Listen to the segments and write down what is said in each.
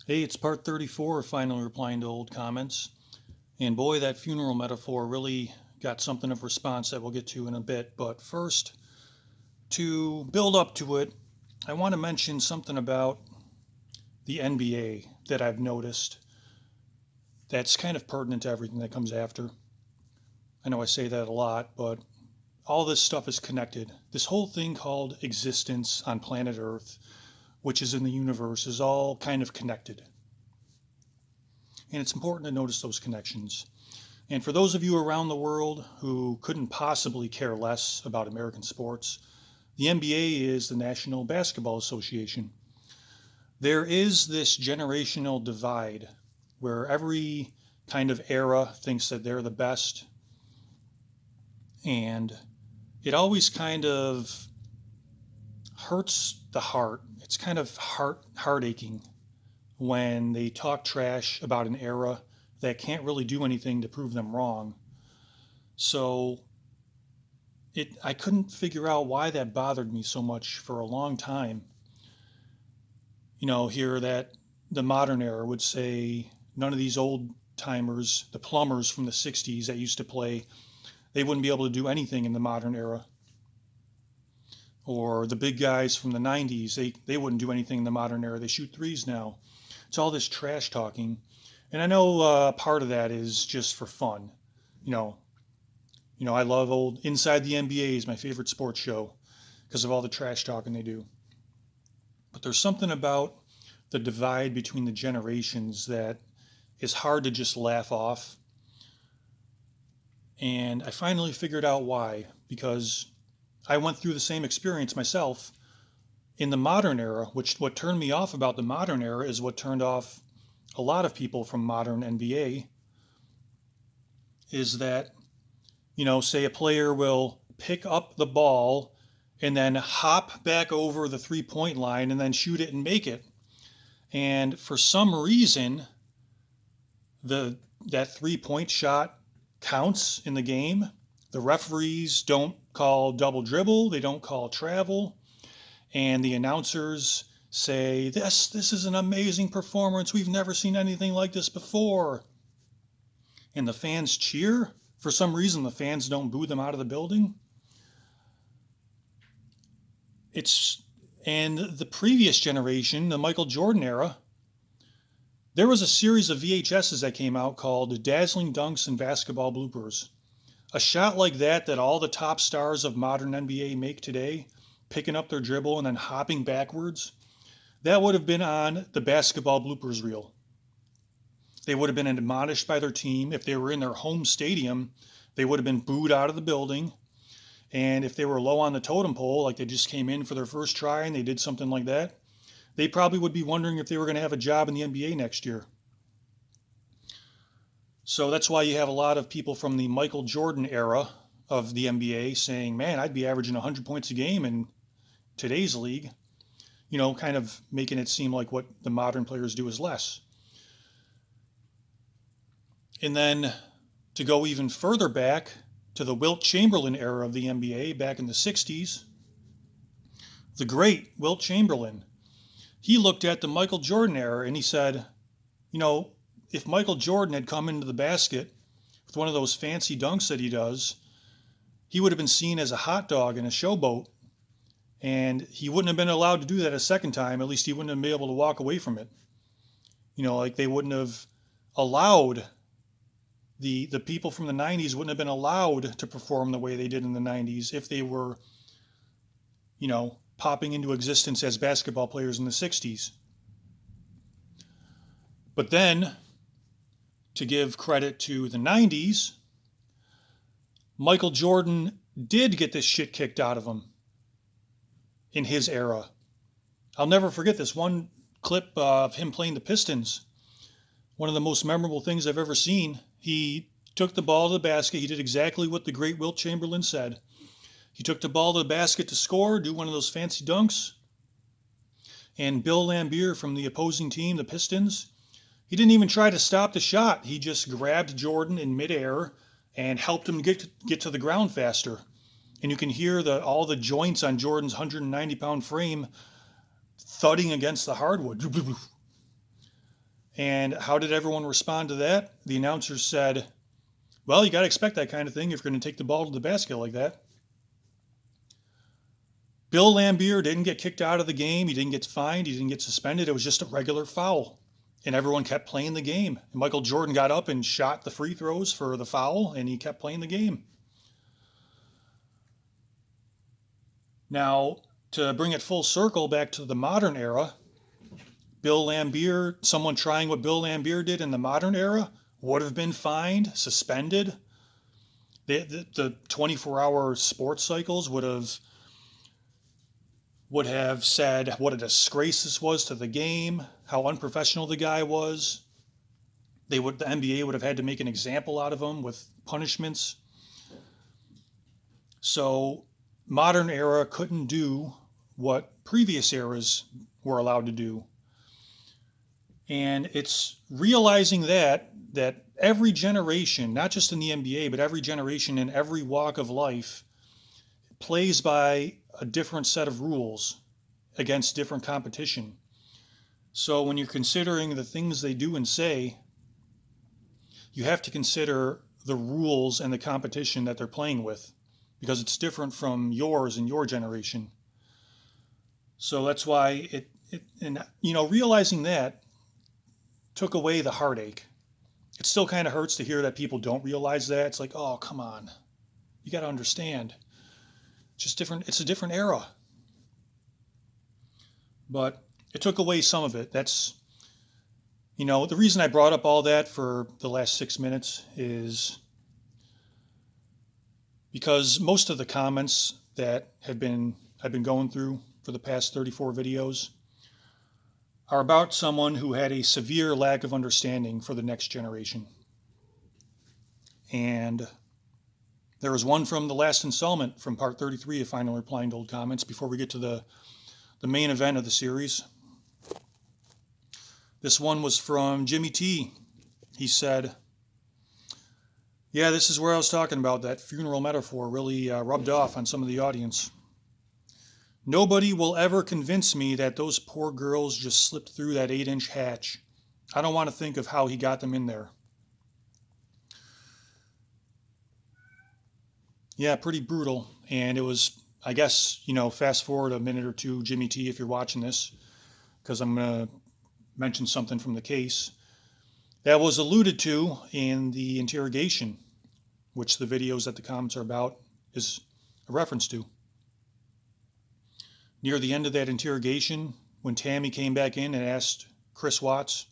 Hey, it's part 34 of finally replying to old comments. And boy, that funeral metaphor really got something of response that we'll get to in a bit. But first, to build up to it, I want to mention something about the NBA that I've noticed that's kind of pertinent to everything that comes after. I know I say that a lot, but all this stuff is connected. This whole thing called existence on planet Earth, which is in the universe, is all kind of connected. And it's important to notice those connections. And for those of you around the world who couldn't possibly care less about American sports, the NBA is the National Basketball Association. There is this generational divide where every kind of era thinks that they're the best, and it always kind of hurts the heart. It's kind of heart aching when they talk trash about an era that can't really do anything to prove them wrong. So I couldn't figure out why that bothered me so much for a long time. Here that the modern era would say none of these old timers, the plumbers from the 60s that used to play, they wouldn't be able to do anything in the modern era. Or the big guys from the 90s, they wouldn't do anything in the modern era. They shoot threes now. It's all this trash talking. And I know part of that is just for fun. You know, I love old Inside the NBA is my favorite sports show because of all the trash talking they do. But there's something about the divide between the generations that is hard to just laugh off. And I finally figured out why, because I went through the same experience myself in the modern era, which what turned me off about the modern era is what turned off a lot of people from modern NBA is that, say a player will pick up the ball and then hop back over the 3 point line and then shoot it and make it. And for some reason, that 3 point shot counts in the game. The referees don't call double dribble, they don't call travel, and the announcers say, this is an amazing performance. We've never seen anything like this before. And the fans cheer. For some reason, the fans don't boo them out of the building. And the previous generation, the Michael Jordan era, there was a series of VHSs that came out called Dazzling Dunks and Basketball Bloopers. A shot like that all the top stars of modern NBA make today, picking up their dribble and then hopping backwards, that would have been on the basketball bloopers reel. They would have been admonished by their team. If they were in their home stadium, they would have been booed out of the building. And if they were low on the totem pole, like they just came in for their first try and they did something like that, they probably would be wondering if they were going to have a job in the NBA next year. So that's why you have a lot of people from the Michael Jordan era of the NBA saying, man, I'd be averaging 100 points a game in today's league, kind of making it seem like what the modern players do is less. And then to go even further back to the Wilt Chamberlain era of the NBA back in the 60s, the great Wilt Chamberlain, he looked at the Michael Jordan era and he said, if Michael Jordan had come into the basket with one of those fancy dunks that he does, he would have been seen as a hot dog in a showboat, and he wouldn't have been allowed to do that a second time. At least he wouldn't have been able to walk away from it. Like they wouldn't have allowed the people from the 90s wouldn't have been allowed to perform the way they did in the 90s if they were, popping into existence as basketball players in the 60s. But then, to give credit to the 90s, Michael Jordan did get this shit kicked out of him in his era. I'll never forget this one clip of him playing the Pistons. One of the most memorable things I've ever seen. He took the ball to the basket. He did exactly what the great Wilt Chamberlain said. He took the ball to the basket to score, do one of those fancy dunks. And Bill Laimbeer from the opposing team, the Pistons, he didn't even try to stop the shot. He just grabbed Jordan in midair and helped him get to the ground faster. And you can hear all the joints on Jordan's 190-pound frame thudding against the hardwood. And how did everyone respond to that? The announcers said, well, you got to expect that kind of thing if you're going to take the ball to the basket like that. Bill Laimbeer didn't get kicked out of the game. He didn't get fined. He didn't get suspended. It was just a regular foul. And everyone kept playing the game. And Michael Jordan got up and shot the free throws for the foul, and he kept playing the game. Now, to bring it full circle back to the modern era, Bill Laimbeer, someone trying what Bill Laimbeer did in the modern era, would have been fined, suspended. The 24-hour sports cycles would have said what a disgrace this was to the game, how unprofessional the guy was. The NBA would have had to make an example out of him with punishments. So modern era couldn't do what previous eras were allowed to do. And it's realizing that every generation, not just in the NBA, but every generation in every walk of life, plays by a different set of rules against different competition. So when you're considering the things they do and say, you have to consider the rules and the competition that they're playing with, because it's different from yours and your generation. So that's why realizing that took away the heartache. It still kind of hurts to hear that people don't realize that. It's like, oh, come on. You got to understand. It's just different. It's a different era. But it took away some of it. That's, the reason I brought up all that for the last 6 minutes is because most of the comments that I've been going through for the past 34 videos are about someone who had a severe lack of understanding for the next generation. And there was one from the last installment from part 33 of Finally Replying to Old Comments before we get to the main event of the series. This one was from Jimmy T. He said, yeah, this is where I was talking about. That funeral metaphor really rubbed off on some of the audience. Nobody will ever convince me that those poor girls just slipped through that 8-inch hatch. I don't want to think of how he got them in there. Yeah, pretty brutal. And it was, I guess, fast forward a minute or two, Jimmy T, if you're watching this, because I'm going to mention something from the case that was alluded to in the interrogation, which the videos that the comments are about is a reference to. Near the end of that interrogation, when Tammy came back in and asked Chris Watts,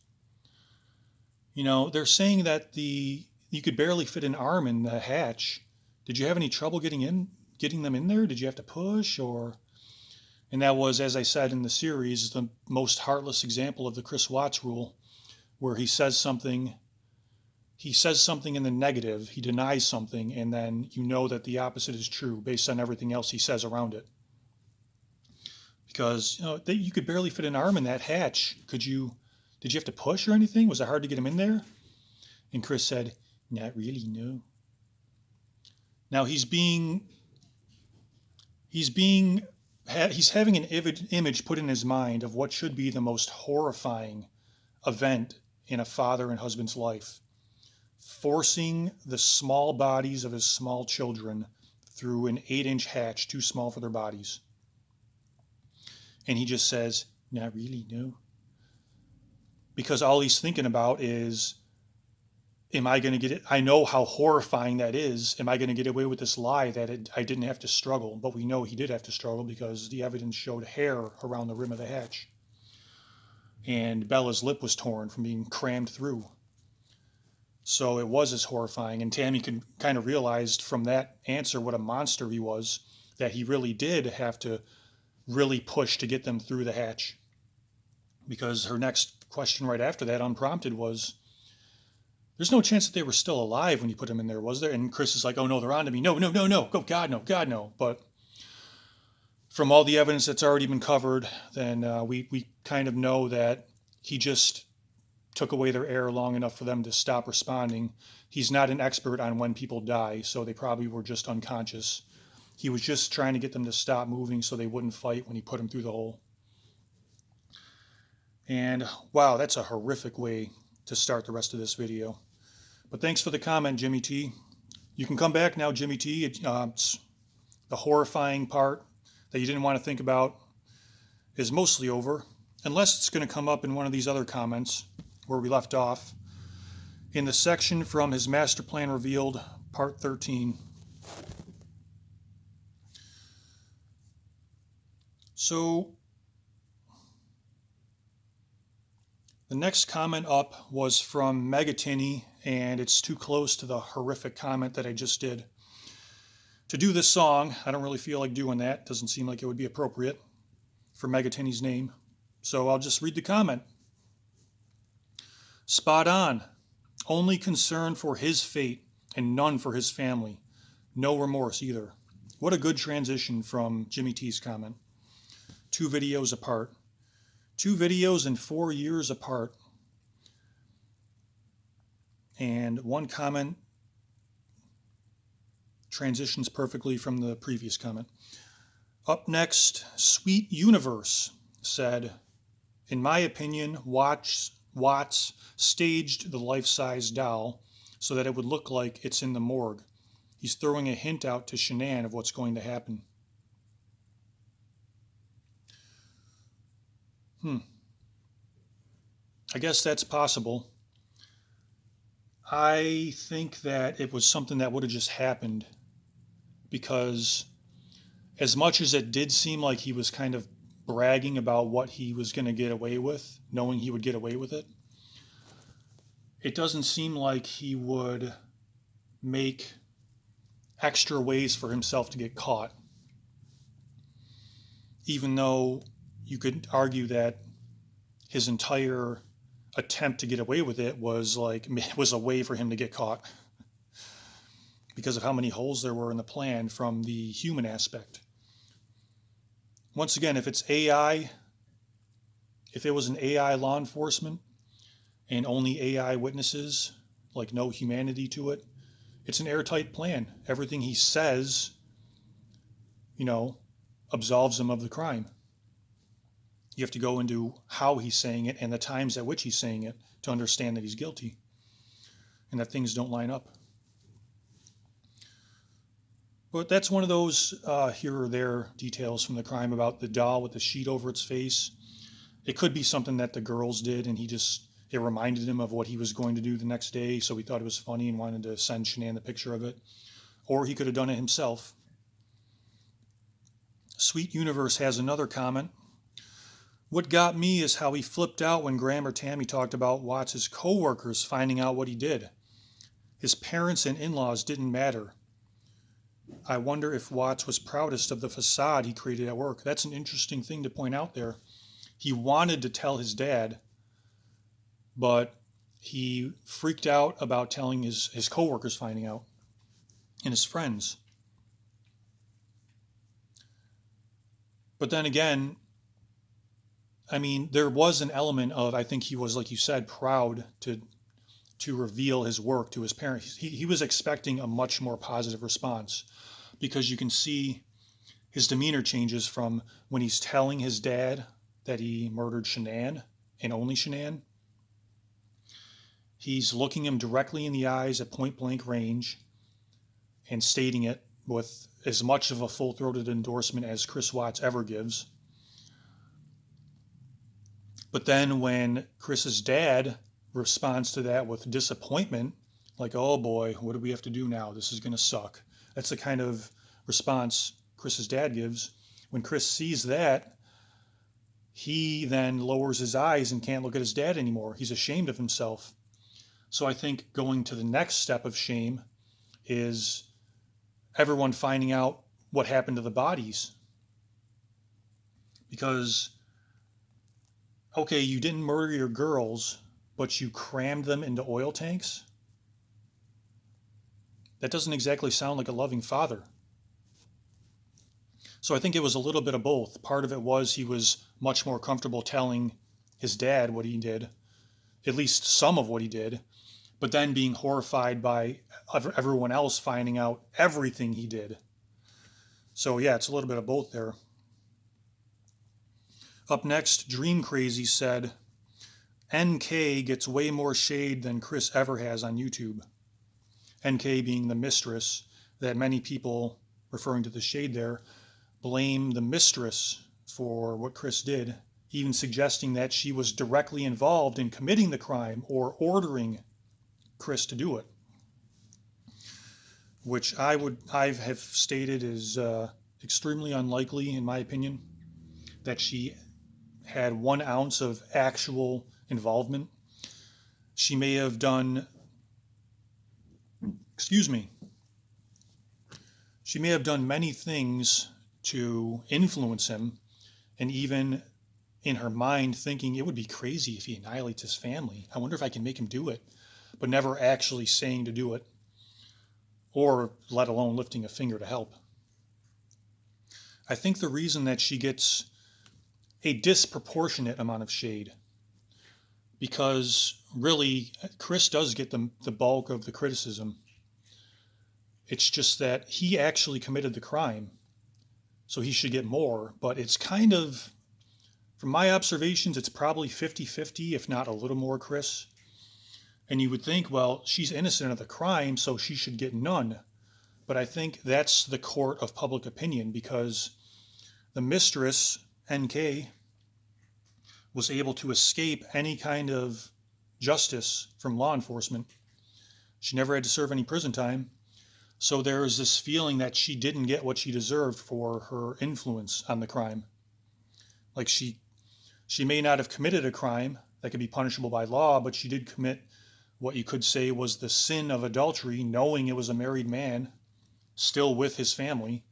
they're saying that you could barely fit an arm in the hatch. Did you have any trouble getting them in there? Did you have to push And that was, as I said in the series, the most heartless example of the Chris Watts rule, where he says something in the negative, he denies something, and then that the opposite is true based on everything else he says around it. Because you could barely fit an arm in that hatch. Did you have to push or anything? Was it hard to get him in there? And Chris said, not really, no. Now he's having an image put in his mind of what should be the most horrifying event in a father and husband's life. Forcing the small bodies of his small children through an 8-inch hatch too small for their bodies. And he just says, not really, no. Because all he's thinking about is, am I going to get it? I know how horrifying that is. Am I going to get away with this lie that I didn't have to struggle? But we know he did have to struggle because the evidence showed hair around the rim of the hatch. And Bella's lip was torn from being crammed through. So it was as horrifying. And Tammy kind of realized from that answer what a monster he was, that he really did have to really push to get them through the hatch. Because her next question right after that, unprompted, was, there's no chance that they were still alive when you put them in there, was there? And Chris is like, oh no, they're on to me. No. Oh, God, no. But from all the evidence that's already been covered, then we kind of know that he just took away their air long enough for them to stop responding. He's not an expert on when people die, so they probably were just unconscious. He was just trying to get them to stop moving so they wouldn't fight when he put them through the hole. And wow, that's a horrific way to start the rest of this video. But thanks for the comment, Jimmy T. You can come back now, Jimmy T. It's the horrifying part that you didn't want to think about is mostly over, unless it's going to come up in one of these other comments where we left off in the section from his master plan revealed, part 13. So the next comment up was from Megatinny, and it's too close to the horrific comment that I just did to do this song. I don't really feel like doing that. Doesn't seem like it would be appropriate for Megatinny's name. So I'll just read the comment. Spot on. Only concern for his fate and none for his family. No remorse either. What a good transition from Jimmy T's comment. 2 videos apart. 2 videos and 4 years apart. And one comment transitions perfectly from the previous comment. Up next, Sweet Universe said, in my opinion, Watts staged the life-size doll so that it would look like it's in the morgue. He's throwing a hint out to Shanann of what's going to happen. I guess that's possible. I think that it was something that would have just happened because as much as it did seem like he was kind of bragging about what he was going to get away with, knowing he would get away with it, it doesn't seem like he would make extra ways for himself to get caught. Even though you could argue that his entire attempt to get away with it was a way for him to get caught because of how many holes there were in the plan from the human aspect. Once again, if it's AI, if it was an AI law enforcement and only AI witnesses, like no humanity to it, it's an airtight plan. Everything he says, absolves him of the crime. You have to go into how he's saying it and the times at which he's saying it to understand that he's guilty and that things don't line up. But that's one of those here or there details from the crime about the doll with the sheet over its face. It could be something that the girls did and it reminded him of what he was going to do the next day, so he thought it was funny and wanted to send Shanann the picture of it. Or he could have done it himself. Sweet Universe has another comment. What got me is how he flipped out when Graham or Tammy talked about Watts' co-workers finding out what he did. His parents and in-laws didn't matter. I wonder if Watts was proudest of the facade he created at work. That's an interesting thing to point out there. He wanted to tell his dad, but he freaked out about telling his co-workers finding out and his friends. But then again, there was an element of, I think he was, like you said, proud to reveal his work to his parents. He was expecting a much more positive response because you can see his demeanor changes from when he's telling his dad that he murdered Shanann and only Shanann. He's looking him directly in the eyes at point blank range and stating it with as much of a full-throated endorsement as Chris Watts ever gives. But then when Chris's dad responds to that with disappointment, like, oh boy, what do we have to do now? This is going to suck. That's the kind of response Chris's dad gives. When Chris sees that, he then lowers his eyes and can't look at his dad anymore. He's ashamed of himself. So I think going to the next step of shame is everyone finding out what happened to the bodies. Because, okay, you didn't murder your girls, but you crammed them into oil tanks? That doesn't exactly sound like a loving father. So I think it was a little bit of both. Part of it was he was much more comfortable telling his dad what he did, at least some of what he did, but then being horrified by everyone else finding out everything he did. So yeah, it's a little bit of both there. Up next, Dream Crazy said, NK gets way more shade than Chris ever has on YouTube. NK being the mistress that many people, referring to the shade there, blame the mistress for what Chris did, even suggesting that she was directly involved in committing the crime or ordering Chris to do it, which I have stated is extremely unlikely, in my opinion, that she had 1 ounce of actual involvement. She may have done, she may have done many things to influence him, and even in her mind thinking it would be crazy if he annihilates his family. I wonder if I can make him do it, but never actually saying to do it, or let alone lifting a finger to help. I think the reason that she gets a disproportionate amount of shade, because really Chris does get the bulk of the criticism. It's just that he actually committed the crime, so he should get more, but it's kind of, from my observations, it's probably 50-50, if not a little more Chris. And you would think, well, she's innocent of the crime, so she should get none. But I think that's the court of public opinion, because the mistress, NK, was able to escape any kind of justice from law enforcement. She never had to serve any prison time. So there is this feeling that she didn't get what she deserved for her influence on the crime. Like she may not have committed a crime that could be punishable by law, but she did commit what you could say was the sin of adultery, knowing it was a married man, still with his family.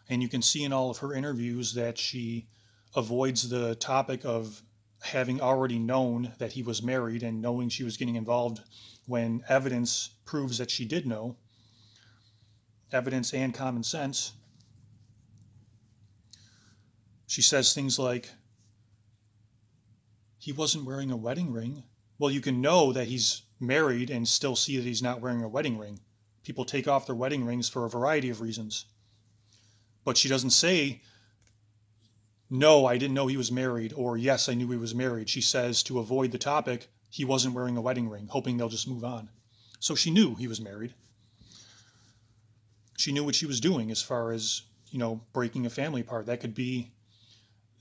And you can see in all of her interviews that she avoids the topic of having already known that he was married and knowing she was getting involved when evidence proves that she did know. Evidence and common sense. She says things like, he wasn't wearing a wedding ring. Well, you can know that he's married and still see that he's not wearing a wedding ring. People take off their wedding rings for a variety of reasons. But she doesn't say, no, I didn't know he was married, or yes, I knew he was married. She says, to avoid the topic, he wasn't wearing a wedding ring, hoping they'll just move on. So she knew he was married. She knew what she was doing as far as, breaking a family apart. That could be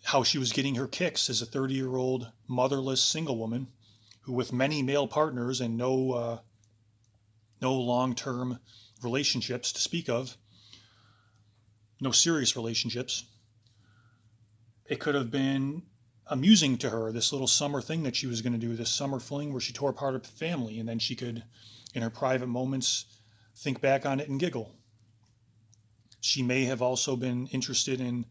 how she was getting her kicks as a 30-year-old motherless single woman who, with many male partners and no long-term relationships to speak of, no serious relationships. It could have been amusing to her, this little summer thing that she was going to do, this summer fling where she tore apart her family, and then she could, in her private moments, think back on it and giggle. She may have also been interested in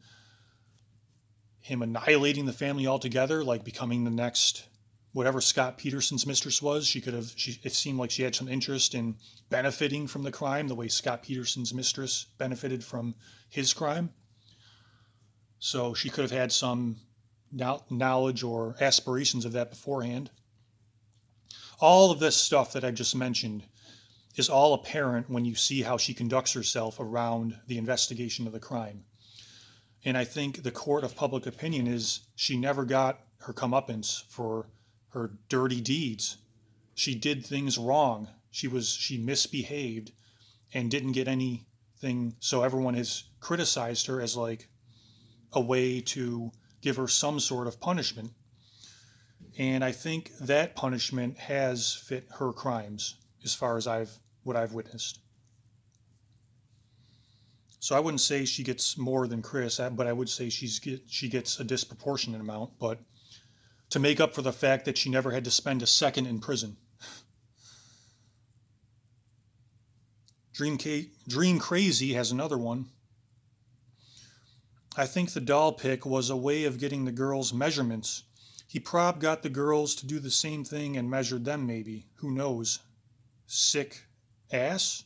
him annihilating the family altogether, like becoming the next, whatever Scott Peterson's mistress was. It seemed like she had some interest in benefiting from the crime the way Scott Peterson's mistress benefited from his crime. So she could have had some knowledge or aspirations of that beforehand. All of this stuff that I've just mentioned is all apparent when you see how she conducts herself around the investigation of the crime. And I think the court of public opinion is she never got her comeuppance for her dirty deeds. She did things wrong. She misbehaved and didn't get anything. So everyone has criticized her as like a way to give her some sort of punishment. And I think that punishment has fit her crimes as far as what I've witnessed. So I wouldn't say she gets more than Chris, but I would say she gets a disproportionate amount, but to make up for the fact that she never had to spend a second in prison. Dream Crazy has another one. I think the doll pick was a way of getting the girls' measurements. He got the girls to do the same thing and measured them maybe. Who knows? Sick ass?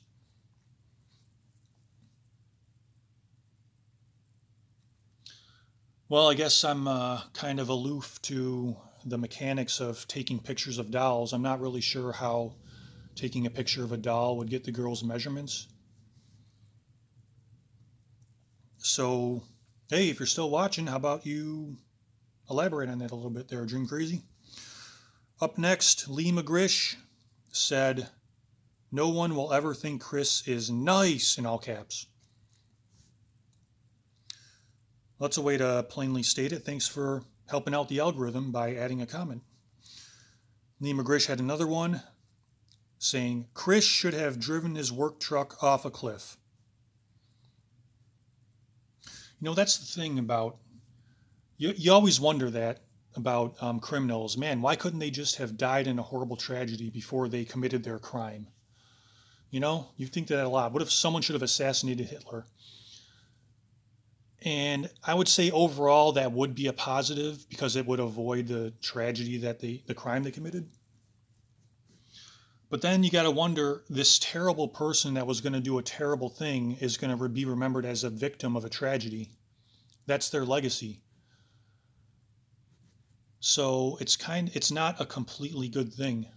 Well, I guess I'm kind of aloof to the mechanics of taking pictures of dolls. I'm not really sure how taking a picture of a doll would get the girls' measurements. So, hey, if you're still watching, how about you elaborate on that a little bit there, Dream Crazy? Up next, Lee McGrish said, "No one will ever think Chris is nice," in all caps. That's a way to plainly state it. Thanks for helping out the algorithm by adding a comment. Lee McGrish had another one saying, "Chris should have driven his work truck off a cliff." You know, that's the thing about, you always wonder that about criminals. Man, why couldn't they just have died in a horrible tragedy before they committed their crime? You know, you think that a lot. What if someone should have assassinated Hitler? And I would say overall that would be a positive because it would avoid the tragedy that the crime they committed. But then you got to wonder, this terrible person that was going to do a terrible thing is going to be remembered as a victim of a tragedy. That's their legacy. So it's not a completely good thing,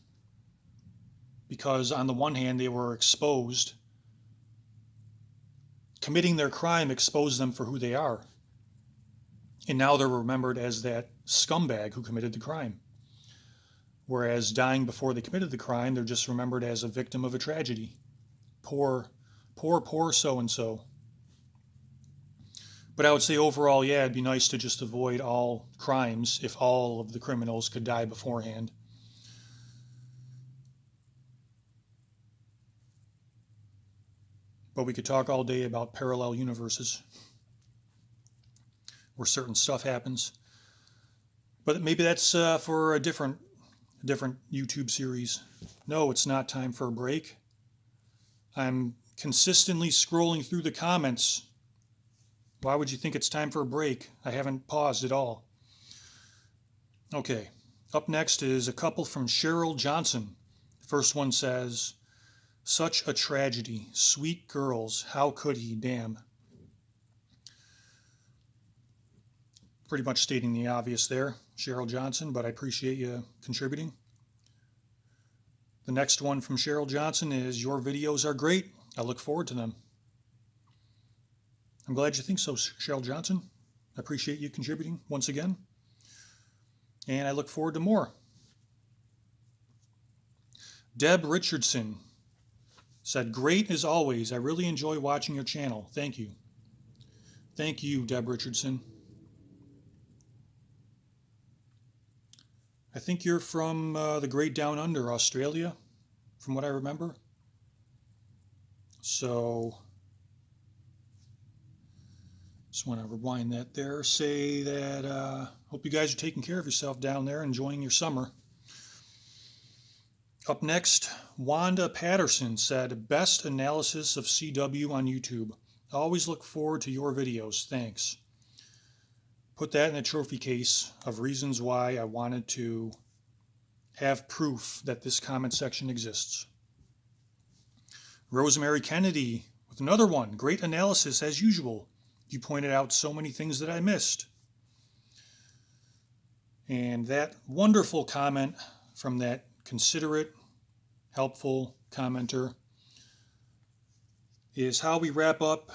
because on the one hand they were exposed. Committing their crime exposed them for who they are. And now they're remembered as that scumbag who committed the crime. Whereas dying before they committed the crime, they're just remembered as a victim of a tragedy. Poor so-and-so. But I would say overall, yeah, it'd be nice to just avoid all crimes if all of the criminals could die beforehand. But we could talk all day about parallel universes where certain stuff happens. But maybe that's for a different YouTube series. No, it's not time for a break. I'm consistently scrolling through the comments. Why would you think it's time for a break? I haven't paused at all. Okay, up next is a couple from Cheryl Johnson. The first one says, "Such a tragedy. Sweet girls. How could he? Damn." Pretty much stating the obvious there, Cheryl Johnson, but I appreciate you contributing. The next one from Cheryl Johnson is, "Your videos are great. I look forward to them." I'm glad you think so, Cheryl Johnson. I appreciate you contributing once again. And I look forward to more. Deb Richardson said, "Great as always. I really enjoy watching your channel. Thank you." Thank you, Deb Richardson. I think you're from the Great Down Under, Australia, from what I remember. So, just want to rewind that there. Say that, hope you guys are taking care of yourself down there, enjoying your summer. Up next, Wanda Patterson said, "Best analysis of CW on YouTube. Always look forward to your videos. Thanks." Put that in a trophy case of reasons why I wanted to have proof that this comment section exists. Rosemary Kennedy with another one. "Great analysis as usual. You pointed out so many things that I missed." And that wonderful comment from that considerate, helpful commenter is how we wrap up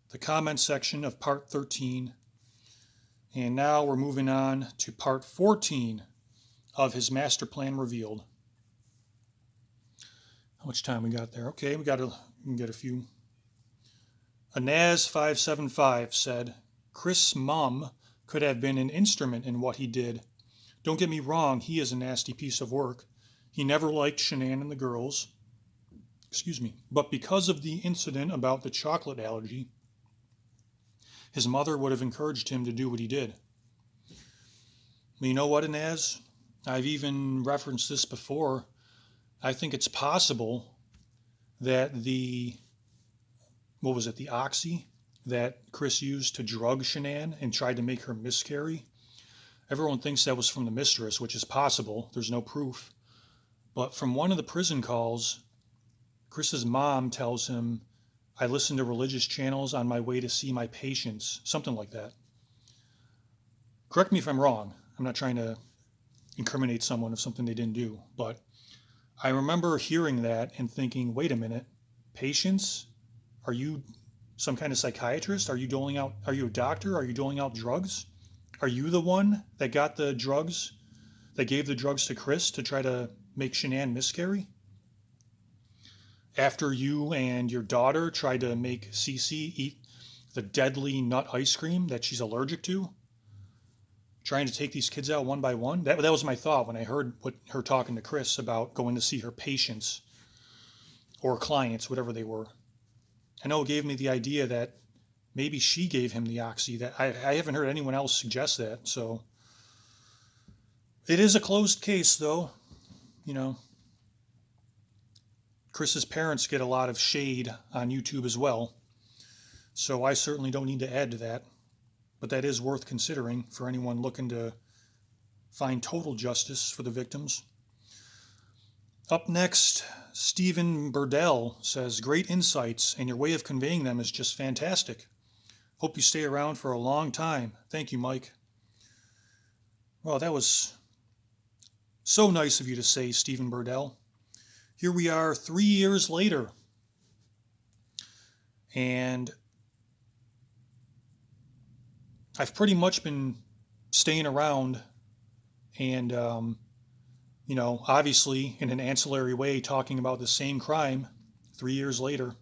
the comment section of part 13. And now we're moving on to part 14 of his master plan revealed. How much time we got there? Okay, we can get a few. Anaz575 said, "Chris' mom could have been an instrument in what he did. Don't get me wrong, he is a nasty piece of work. He never liked Shanann and the girls. But because of the incident about the chocolate allergy, his mother would have encouraged him to do what he did." Well, you know what, Anaz? I've even referenced this before. I think it's possible that the oxy that Chris used to drug Shanann and tried to make her miscarry, everyone thinks that was from the mistress, which is possible. There's no proof. But from one of the prison calls, Chris's mom tells him, "I listen to religious channels on my way to see my patients," something like that. Correct me if I'm wrong. I'm not trying to incriminate someone of something they didn't do, but I remember hearing that and thinking, wait a minute, patients? Are you some kind of psychiatrist? Are you a doctor? Are you doling out drugs? Are you the one that got the drugs that gave the drugs to Chris to try to make Shanann miscarry? After you and your daughter tried to make Cece eat the deadly nut ice cream that she's allergic to, trying to take these kids out one by one. That was my thought when I heard her talking to Chris about going to see her patients or clients, whatever they were. I know it gave me the idea that maybe she gave him the oxy. That I haven't heard anyone else suggest that. So it is a closed case, though. You know, Chris's parents get a lot of shade on YouTube as well. So I certainly don't need to add to that. But that is worth considering for anyone looking to find total justice for the victims. Up next, Stephen Burdell says, great insights, and your way of conveying them is just fantastic. Hope you stay around for a long time. Thank you, Mike. Well, that was so nice of you to say, Stephen Burdell. Here we are 3 years later. And I've pretty much been staying around and, obviously in an ancillary way talking about the same crime 3 years later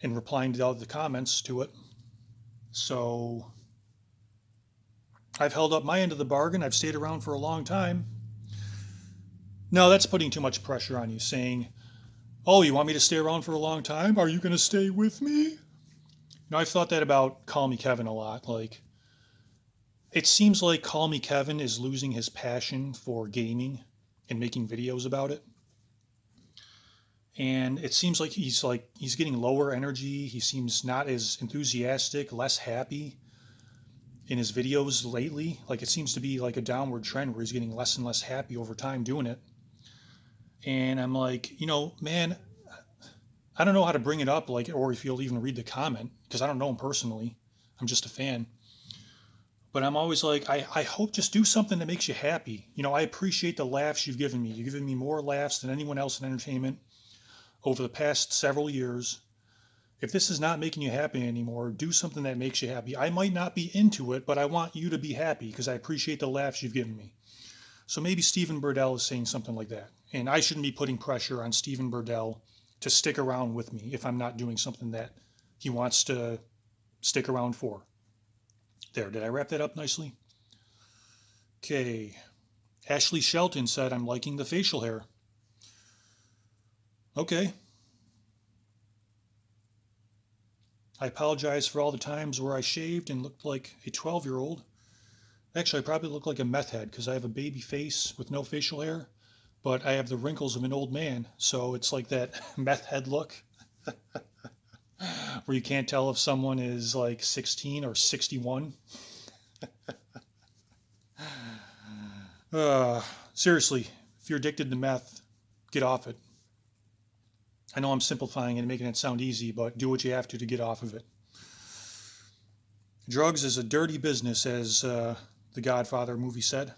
and replying to all the comments to it. So I've held up my end of the bargain. I've stayed around for a long time. No, that's putting too much pressure on you, saying, oh, you want me to stay around for a long time? Are you going to stay with me? I've thought that about Call Me Kevin a lot. Like, it seems like Call Me Kevin is losing his passion for gaming and making videos about it. And it seems like he's getting lower energy. He seems not as enthusiastic, less happy in his videos lately. Like, it seems to be like a downward trend where he's getting less and less happy over time doing it. And I'm like, man, I don't know how to bring it up, or if you'll even read the comment, because I don't know him personally. I'm just a fan. But I'm always like, I hope just do something that makes you happy. I appreciate the laughs you've given me. You've given me more laughs than anyone else in entertainment over the past several years. If this is not making you happy anymore, do something that makes you happy. I might not be into it, but I want you to be happy because I appreciate the laughs you've given me. So maybe Stephen Burdell is saying something like that. And I shouldn't be putting pressure on Stephen Burdell to stick around with me if I'm not doing something that he wants to stick around for. There, did I wrap that up nicely? Okay. Ashley Shelton said, I'm liking the facial hair. Okay. I apologize for all the times where I shaved and looked like a 12-year-old. Actually, I probably look like a meth head because I have a baby face with no facial hair, but I have the wrinkles of an old man. So it's like that meth head look where you can't tell if someone is like 16 or 61. Seriously, if you're addicted to meth, get off it. I know I'm simplifying it and making it sound easy, but do what you have to get off of it. Drugs is a dirty business, as the Godfather movie said.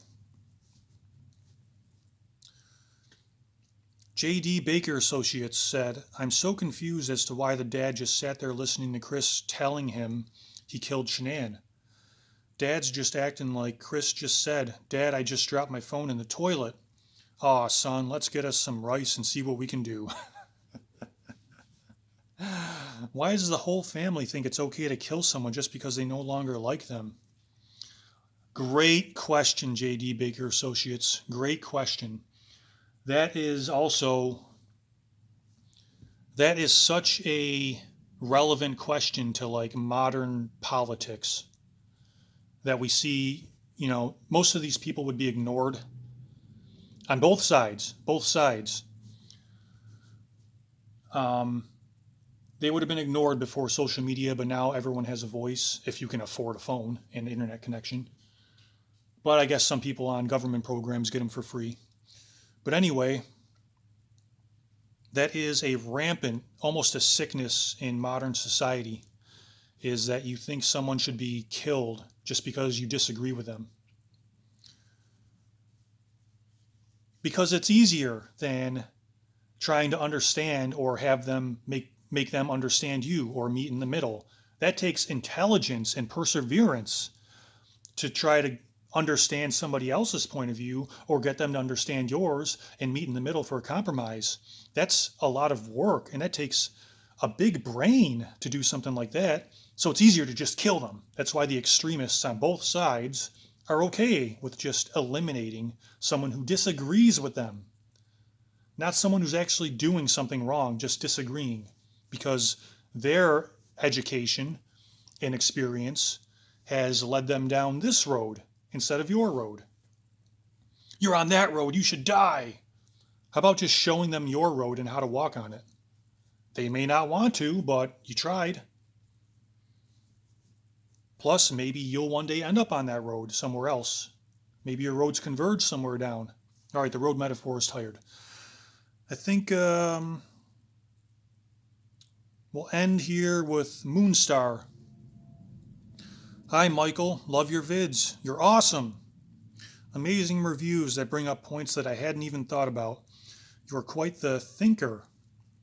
J.D. Baker Associates said, I'm so confused as to why the dad just sat there listening to Chris telling him he killed Shanann. Dad's just acting like Chris just said, Dad, I just dropped my phone in the toilet. Aw, son, let's get us some rice and see what we can do. Why does the whole family think it's okay to kill someone just because they no longer like them? Great question, J.D. Baker Associates. Great question. That is such a relevant question to like modern politics that we see, most of these people would be ignored on both sides. They would have been ignored before social media, but now everyone has a voice if you can afford a phone and internet connection. But I guess some people on government programs get them for free. But anyway, that is a rampant, almost a sickness in modern society, is that you think someone should be killed just because you disagree with them. Because it's easier than trying to understand or have them make them understand you or meet in the middle. That takes intelligence and perseverance to try to understand somebody else's point of view or get them to understand yours and meet in the middle for a compromise. That's a lot of work, and that takes a big brain to do something like that. So it's easier to just kill them. That's why the extremists on both sides are okay with just eliminating someone who disagrees with them, not someone who's actually doing something wrong, just disagreeing, because their education and experience has led them down this road instead of your road. You're on that road, you should die. How about just showing them your road and how to walk on it? They may not want to, but you tried. Plus, maybe you'll one day end up on that road somewhere else. Maybe your roads converge somewhere down. All right, the road metaphor is tired. I think we'll end here with Moonstar. Hi, Michael. Love your vids. You're awesome. Amazing reviews that bring up points that I hadn't even thought about. You're quite the thinker,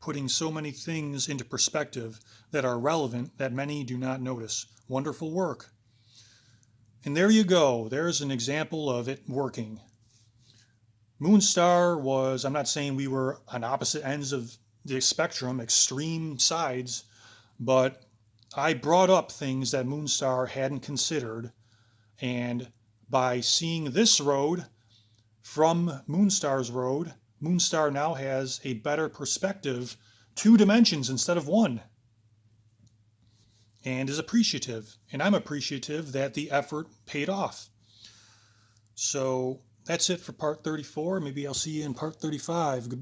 putting so many things into perspective that are relevant that many do not notice. Wonderful work. And there you go. There's an example of it working. Moonstar was, I'm not saying we were on opposite ends of the spectrum, extreme sides, but I brought up things that Moonstar hadn't considered, and by seeing this road from Moonstar's road, Moonstar now has a better perspective, 2 dimensions instead of 1, and is appreciative. And I'm appreciative that the effort paid off. So that's it for part 34. Maybe I'll see you in part 35. Goodbye.